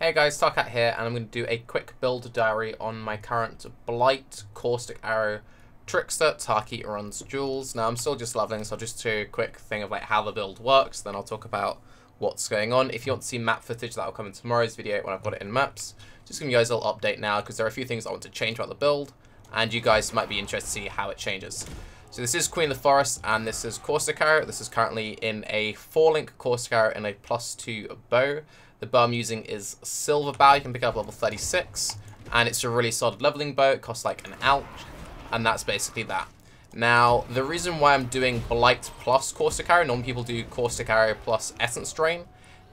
Hey guys, Tarke here, and I'm going to do a quick build diary on my current Blight Caustic Arrow Trickster. Tarke runs duels. Now I'm still just leveling, so I'll just do a quick thing of like how the build works, then I'll talk about what's going on. If you want to see map footage, that will come in tomorrow's video when I've got it in maps. Just giving you guys a little update now, because there are a few things I want to change about the build, and you guys might be interested to see how it changes. So this is Queen of the Forest, and this is Caustic Arrow. This is currently in a 4-link Caustic Arrow and a +2 bow. The bow I'm using is Silver Bow. You can pick up level 36, and it's a really solid leveling bow. It costs like an ounce, and that's basically that. Now, the reason why I'm doing Blight plus Caustic Arrow, normally people do Caustic Arrow plus Essence Drain,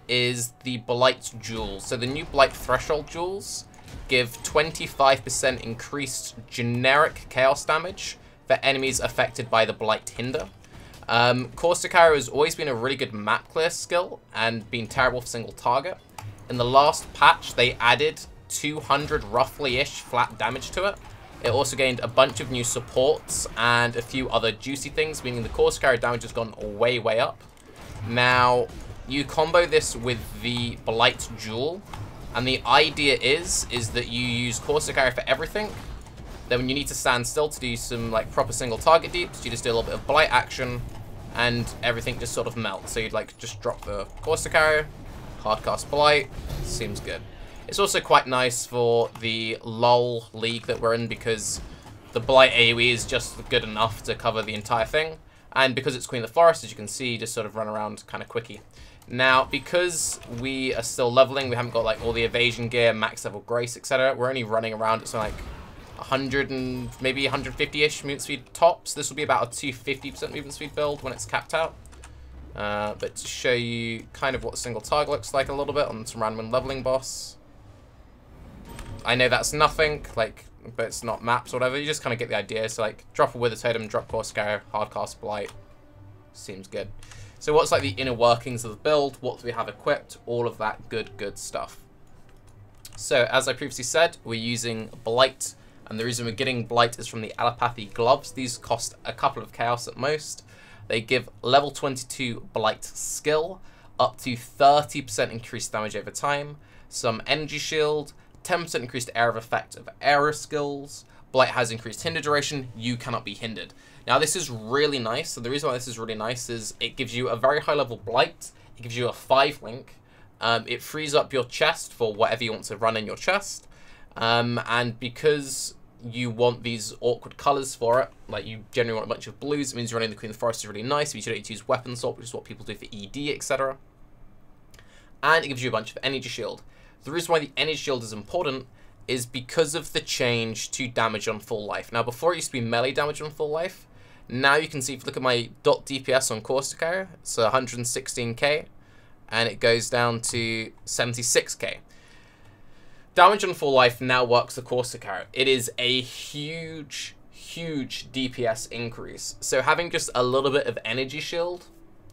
is the Blight jewels. So the new Blight Threshold jewels give 25% increased generic chaos damage for enemies affected by the Blight Hinder. Caustic Arrow has always been a really good map clear skill and been terrible for single target. In the last patch, they added 200 roughly-ish flat damage to it. It also gained a bunch of new supports and a few other juicy things, meaning the Caustic Arrow damage has gone way, way up. Now, you combo this with the Blight Jewel, and the idea is that you use Caustic Arrow for everything. Then when you need to stand still to do some like proper single target deeps, you just do a little bit of Blight action, and everything just sort of melts. So you'd like just drop the Caustic Arrow, hardcast Blight, seems good. It's also quite nice for the LoL league that we're in, because the Blight AoE is just good enough to cover the entire thing. And because it's Queen of the Forest, as you can see, you just sort of run around kind of quickie. Now, because we are still leveling, we haven't got like all the evasion gear, max level grace, etc. We're only running around at something like 100 and maybe 150-ish movement speed tops. This will be about a 250% movement speed build when it's capped out. But to show you kind of what single target looks like a little bit on some random leveling boss. I know that's nothing, like, but it's not maps or whatever. You just kind of get the idea. So like, drop a Wither Totem, drop Caustic Arrow, hardcast Blight. Seems good. So what's like the inner workings of the build? What do we have equipped? All of that good stuff. So as I previously said, we're using Blight. And the reason we're getting Blight is from the Allopathy gloves. These cost a couple of chaos at most. They give level 22 Blight skill, up to 30% increased damage over time, some energy shield, 10% increased area of effect of area skills. Blight has increased hinder duration. You cannot be hindered. Now this is really nice. So the reason why this is really nice is it gives you a very high level Blight. It gives you a 5-link. It frees up your chest for whatever you want to run in your chest. And because you want these awkward colors for it, like you generally want a bunch of blues, it means running the Queen of the Forest is really nice. If you don't need to use weapon swap, which is what people do for ED, etc. And it gives you a bunch of energy shield. The reason why the energy shield is important is because of the change to damage on full life. Now before it used to be melee damage on full life. Now you can see, if you look at my .DPS on Caustic Arrow, it's 116k, and it goes down to 76k. Damage on full life now works the Caustic Arrow. It is a huge DPS increase. So having just a little bit of energy shield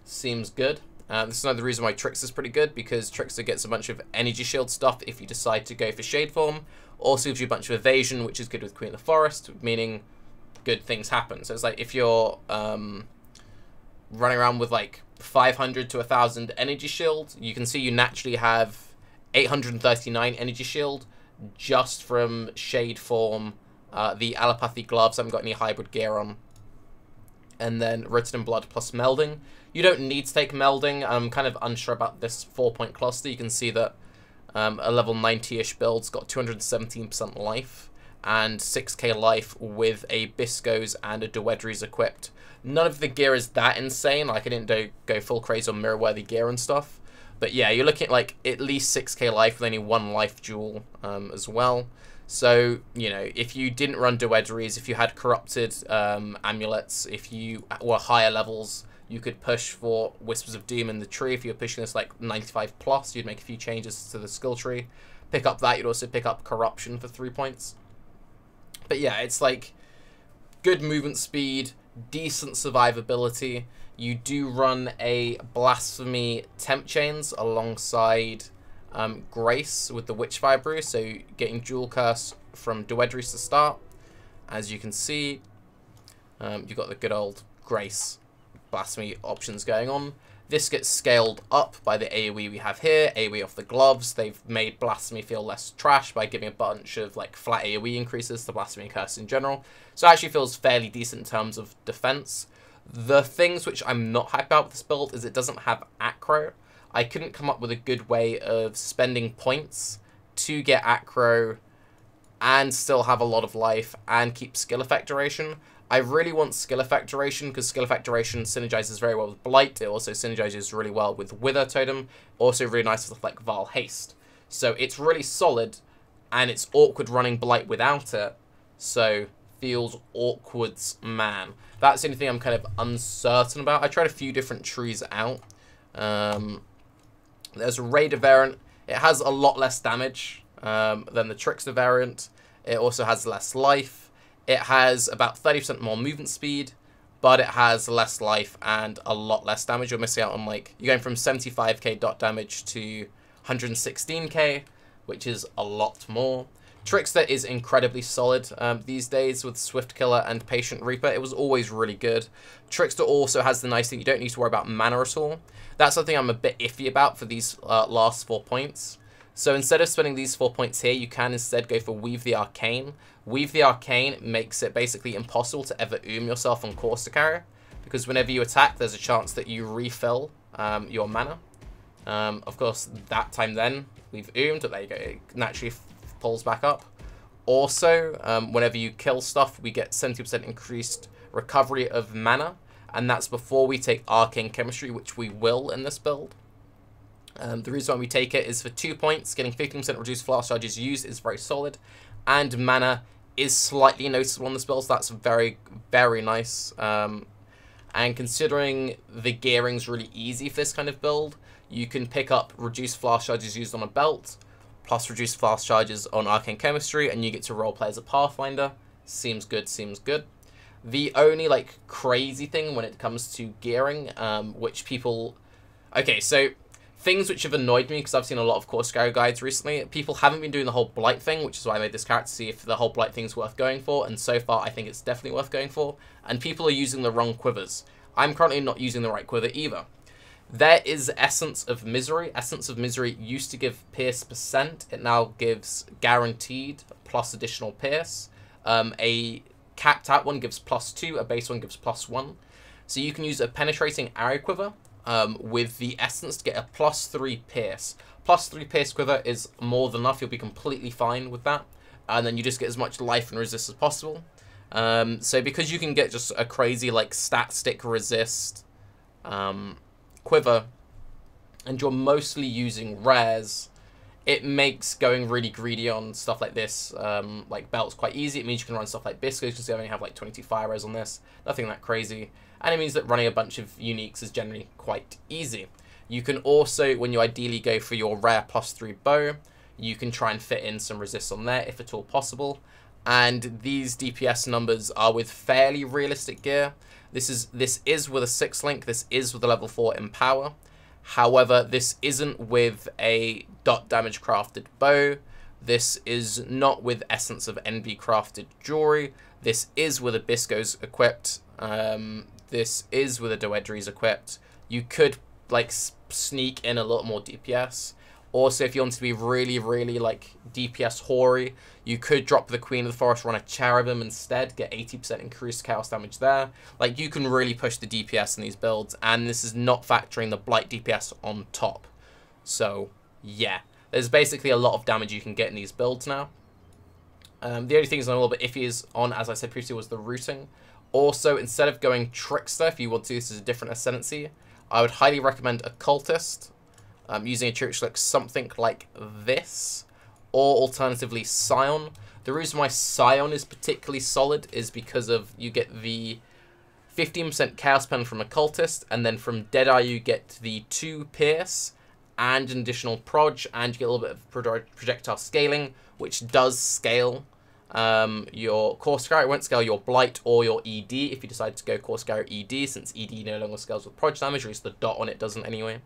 seems good. This is another reason why Trickster is pretty good, because Trickster gets a bunch of energy shield stuff if you decide to go for Shade Form. Also gives you a bunch of evasion, which is good with Queen of the Forest, meaning good things happen. So it's like if you're running around with like 500 to 1,000 energy shield, you can see you naturally have 839 energy shield just from Shade Form, the Allopathy gloves. I haven't got any hybrid gear on. And then Written in Blood plus Melding. You don't need to take Melding. I'm kind of unsure about this 4-point cluster. You can see that a level 90-ish build's got 217% life and 6k life with a Bisco's and a Duedries equipped. None of the gear is that insane. Like, I didn't go full crazy on mirror-worthy gear and stuff. But yeah, you're looking at like at least 6k life with only 1 life jewel as well. So, you know, if you didn't run Duedries, if you had corrupted amulets, if you were higher levels, you could push for Whispers of Doom in the tree. If you're pushing this like 95 plus, you'd make a few changes to the skill tree. Pick up that, you'd also pick up Corruption for 3 points. But yeah, it's like good movement speed, decent survivability. You do run a Blasphemy Temp Chains alongside Grace with the Witchfire Brew, so getting Dual Curse from Duedries to start. As you can see, you've got the good old Grace Blasphemy options going on. This gets scaled up by the AoE we have here, AoE off the gloves. They've made Blasphemy feel less trash by giving a bunch of like flat AoE increases to Blasphemy Curse in general. So it actually feels fairly decent in terms of defense. The things which I'm not hyped about with this build is it doesn't have acro. I couldn't come up with a good way of spending points to get acro and still have a lot of life and keep skill effect duration. I really want skill effect duration because skill effect duration synergizes very well with Blight. It also synergizes really well with Wither Totem. Also really nice with like Vile Haste. So it's really solid and it's awkward running Blight without it. So feels awkward, man. That's the only thing I'm kind of uncertain about. I tried a few different trees out. There's a Raider variant. It has a lot less damage than the Trickster variant. It also has less life. It has about 30% more movement speed, but it has less life and a lot less damage. You're missing out on, like, you're going from 75k dot damage to 116k, which is a lot more. Trickster is incredibly solid these days with Swift Killer and Patient Reaper. It was always really good. Trickster also has the nice thing, you don't need to worry about mana at all. That's something I'm a bit iffy about for these last 4 points. So instead of spending these 4 points here, you can instead go for Weave the Arcane. Weave the Arcane makes it basically impossible to ever yourself on Caustic Arrow, because whenever you attack, there's a chance that you refill your mana. Of course, that time then, we've but there you go, it naturally pulls back up. Also, whenever you kill stuff, we get 70% increased recovery of mana, and that's before we take Arcane Chemistry, which we will in this build. The reason why we take it is for 2 points, getting 15% reduced flash charges used is very solid, and mana is slightly noticeable on this build, so that's very, very nice. And considering the gearing's really easy for this kind of build, you can pick up reduced flash charges used on a belt, plus reduced flash charges on Arcane Chemistry, and you get to roleplay as a Pathfinder. Seems good, seems good. The only, like, crazy thing when it comes to gearing, which people... Okay, so... things which have annoyed me, because I've seen a lot of Caustic Arrow guides recently, people haven't been doing the whole Blight thing, which is why I made this character to see if the whole Blight thing's worth going for, and so far I think it's definitely worth going for, and people are using the wrong quivers. I'm currently not using the right quiver either. There is Essence of Misery. Essence of Misery used to give Pierce %, it now gives guaranteed plus additional Pierce. A capped out one gives +2, a base one gives +1. So you can use a Penetrating Arrow Quiver, with the Essence to get a +3 Pierce. +3 Pierce quiver is more than enough, you'll be completely fine with that. And then you just get as much life and resist as possible. So because you can get just a crazy like stat stick resist quiver, and you're mostly using rares, it makes going really greedy on stuff like this, like belts, quite easy. It means you can run stuff like Biscos, because you only have like 22 fire rares on this, nothing that crazy. And it means that running a bunch of uniques is generally quite easy. You can also, when you ideally go for your rare +3 bow, you can try and fit in some resists on there, if at all possible. And these DPS numbers are with fairly realistic gear. This is with a 6 link, this is with a level 4 Empower. However, this isn't with a dot damage crafted bow. This is not with Essence of Envy crafted jewelry. This is with a Biscos equipped. This is with a Doedries equipped. You could like sneak in a lot more DPS. Also, if you want to be really, really like DPS hoary, you could drop the Queen of the Forest, run a Cherubim instead, get 80% increased chaos damage there. Like, you can really push the DPS in these builds, and this is not factoring the Blight DPS on top. So, yeah. There's basically a lot of damage you can get in these builds now. The only things I'm a little bit iffy is on, as I said previously, was the routing. Also, instead of going Trickster, if you want to do this as a different ascendancy, I would highly recommend Occultist, using a trait which looks something like this, or alternatively Scion. The reason why Scion is particularly solid is because of you get the 15% Chaos Pen from Occultist, and then from Deadeye you get the 2 Pierce, and an additional Proj, and you get a little bit of projectile scaling, which does scale your Caustic Arrow. It won't scale your Blight or your ED if you decide to go Caustic Arrow ED, since ED no longer scales with Proj damage, or at least the dot on it doesn't anyway.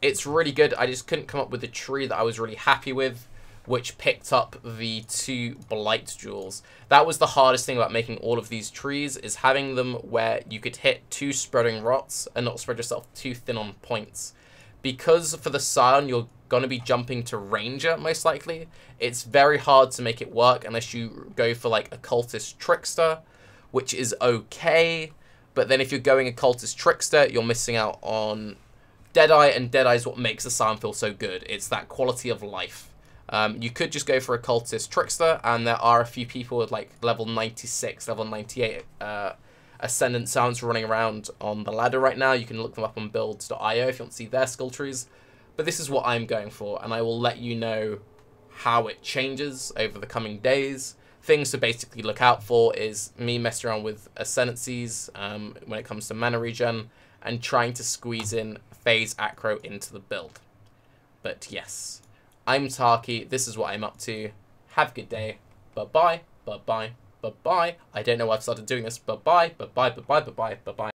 It's really good. I just couldn't come up with a tree that I was really happy with. which picked up the 2 Blight jewels. That was the hardest thing about making all of these trees, is having them where you could hit 2 spreading rots and not spread yourself too thin on points. Because for the Scion, you're going to be jumping to Ranger, most likely, it's very hard to make it work unless you go for, like, Occultist Trickster, which is okay. But then if you're going Occultist Trickster, you're missing out on Deadeye, and Deadeye is what makes the Scion feel so good. It's that quality of life. You could just go for Occultist Trickster, and there are a few people with, like, level 96, level 98 Ascendant Sounds running around on the ladder right now. You can look them up on builds.io if you want to see their skill trees. But this is what I'm going for, and I will let you know how it changes over the coming days. Things to basically look out for is me messing around with ascendancies when it comes to mana regen, and trying to squeeze in phase acro into the build. But yes, I'm Tarke, this is what I'm up to. Have a good day. Bye-bye, bye-bye, bye-bye. I don't know why I've started doing this. Bye-bye, bye-bye, bye-bye, bye-bye, bye-bye.